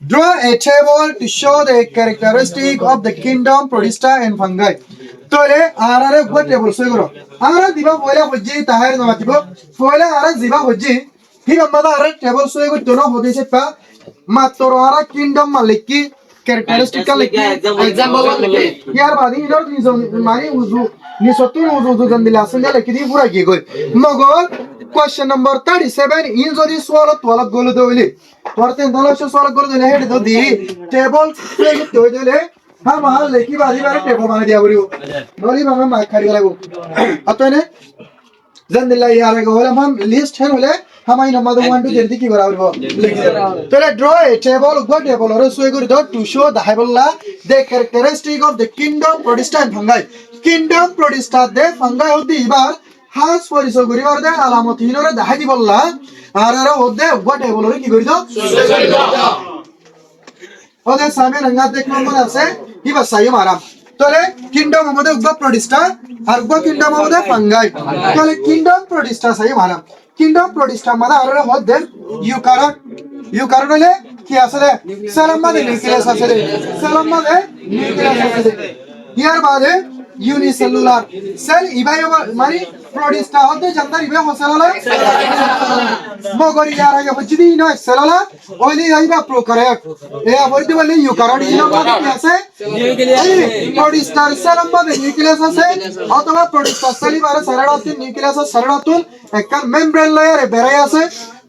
Draw a table to show the characteristic of the kingdom, protista and fungi. তোলে আরারে গো table সই করো আরা দিবা পয়লা হজ্জি তাহার নমাতিব পয়লা আরা দিবা হজ্জি কি বাম্মাদা আরা টেবল সই করতে না হদিছে পা মাত্র আরা কিংডম মালিকি ক্যারেক্টারিস্টিক লিখি এক্সাম্পল লিখি ইয়ার বাদি ইনর নিজন মানে উজু নি সত্তর উজু জানদিলা আসলে লিখি দি পুরা কি কই মগর কোশ্চেন নাম্বার 37 ইন যদি সোয়ালত তোলা গল দইলি তোরতে দলশ সোয়ালত গল দইলে হেড দি টেবল সই করতে হইলে हाँ वहाँ लेकी बारी बारी टेबल बना दिया बुरी बोली मामा मार खारी वाला को अब तो इन्हें जंदिल्ला यार को बोले हम लिस्ट है बोले हम आई नंबर 1 2 जल्दी की बराबर वो तो ले draw a table go table और सोए गुड टू शो द हाइबल्ला the characteristic of the kingdom Protista and fungi kingdom Protista दे फंगाई होती इबार हास परिसो गुरी बार दे आलामत हिनोरे दाहाई बोलला आरारा होदे गो टेबल और की गुरी दो ওদের সামনে রঙাতে এক নম্বর আছে কি বাসাই মারাম তাহলে কিংডম আমাদের উগবা প্রোটিস্টা আর উগবা কিংডম আমাদের ফাঙ্গাই তাহলে কিংডম প্রোটিস্টা সাই মারাম কিংডম প্রোটিস্টা মানে আর হচ্ছে ইউকারন হলে কি আছে সেল মানে নিউক্লিয়াস আছে সেল মানে নিউক্লিয়াস আছে ইয়ার বাদে ইউনিসেলুলার সেল ইবাই মানে প্রোটিস্টা হতে জানদার ইবাই হসেলালা মগরি ইয়ার আগে বুঝদি নয় সেলালা ওইলি আইবা প্রোকারিওট এ বলতে বলে ইউকারন ইনো মানে কি আছে নিউক্লিয়াস প্রোটিস্টার সেল মানে নিউক্লিয়াস আছে অথবা প্রোটিস্টা সেল ইবারে সারাডাতুন নিউক্লিয়াস সারাডাতুন একটা মেমব্রেন লেয়ারে বেরাই আছে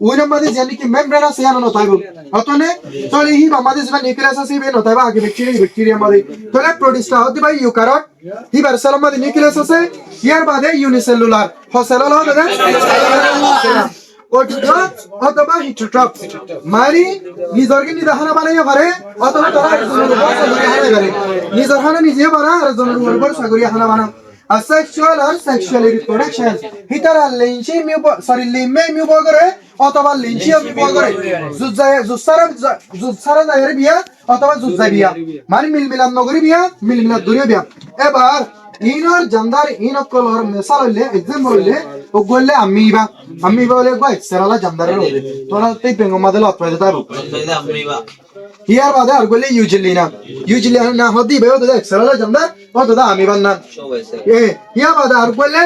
ওই নম্বরে জানি কি মেমব্রেন আছে জানো তাইবো অতনে তাহলে হি আমাদের যে নিউক্লিয়াস আছে বে নতাইবা আগে ব্যাকটেরিয়া মানে তাহলে প্রোটিস্টা হতে ভাই ইউকারন ইবার সেল মানে নিউক্লিয়াস আছে ইয়ার বাদে ইউনিসেলুলার হসেলালা হবে ওটা অথবা হিটোট্রপ মারি নিজরকে নিদাহানা বানাইয়া পারে অথবা তারা জনের উপর সাগরিয়া হানা করে নিজর হানা নিজে বানা আর জনের উপর সাগরিয়া হানা বানা asexual or sexual reproduction hitara linchi miu sorry limme miu bogore অথবা লিঞ্চিও মিউ বগরে জুসারা জায়রে বিয়া অথবা জুজা বিয়া মানে মিলমিলান নগরী বিয়া মিলমিলান দূরে বিয়া এবার ইনর জান্দার ইনকলর মেসাল হইলে এক্সাম্পল হইলে ও গলে আমিবা বলে গয় সেরালা জান্দারের হইলে তোরা তেই পেঙ্গ মাদল অপরাধ তাইব ইয়ার বাদে আর গলে ইউজুয়ালি না হদি বেও তো সেরালা জান্দার ও তো আমিবান না ইয়া বাদে আর গলে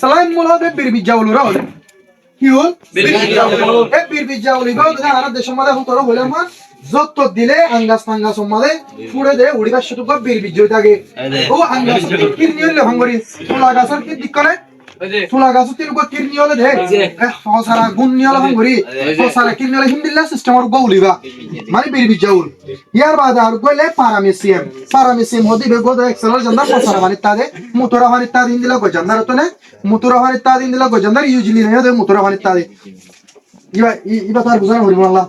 সালাইম মুল হবে বিরবি জাউলুরা হলে কি হল বিরবি জাউলি গো তো আর দেশ মধ্যে হুতর হলে আমার যত দিলে আঙ্গাস ফাঙ্গাস মধ্যে পুড়ে দে উড়িবার শুরু কর বিরবি জয় থাকে ও আঙ্গাস কিরনি হলে ভাঙ্গরি ফুলা গাছর কি দিক করে ফুলা গাছ তিন কো কিরনি হলে দে ফসারা গুন্নি হলে ভাঙ্গরি ফসারা কিরনি হলে হিন্দিলা সিস্টেমর গৌলিবা মানে বিরবি জাউল ইয়ার বাদ আর কইলে পারামিসিয়াম হদি বেগো দে এক্সেলর জান্দার ফসারা মানে তাদে মুতরা মানে তাদিন দিলা গো জান্দার তো না মুতরা মানে তাদিন দিলা গো জান্দার ইউজুয়ালি না দে মুতরা মানে তাদে ইবা তার বুঝানো হরিমাল্লাহ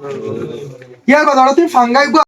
ইয়ার বাদ আর তুই ফাঙ্গাই